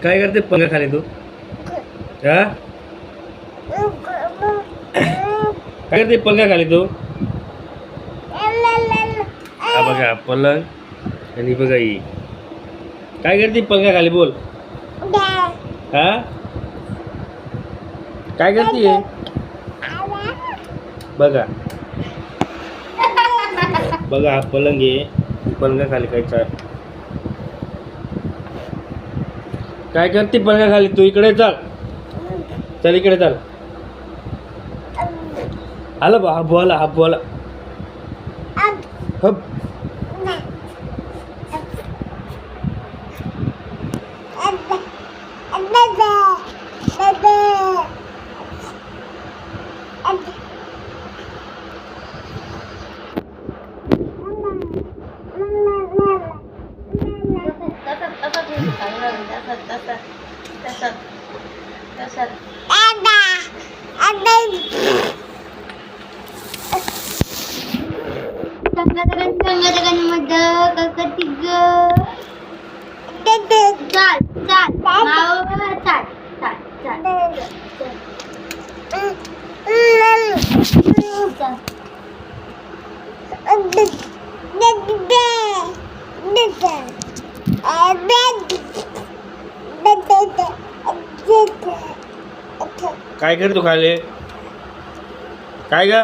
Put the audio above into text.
काय करते पंखा खाली तू? हा काय करते पंखा खाली तू? हा बघा पलंग आणि बघा ही काय करते पंखा खाली बोल. हा काय करते बघा बघा हा पलंग आहे पंखा खाली काय करते पंखा खाली तू? इकडे चल चल इकडे चल. आला बा हा बोला हप काय करतो खाली काय ग?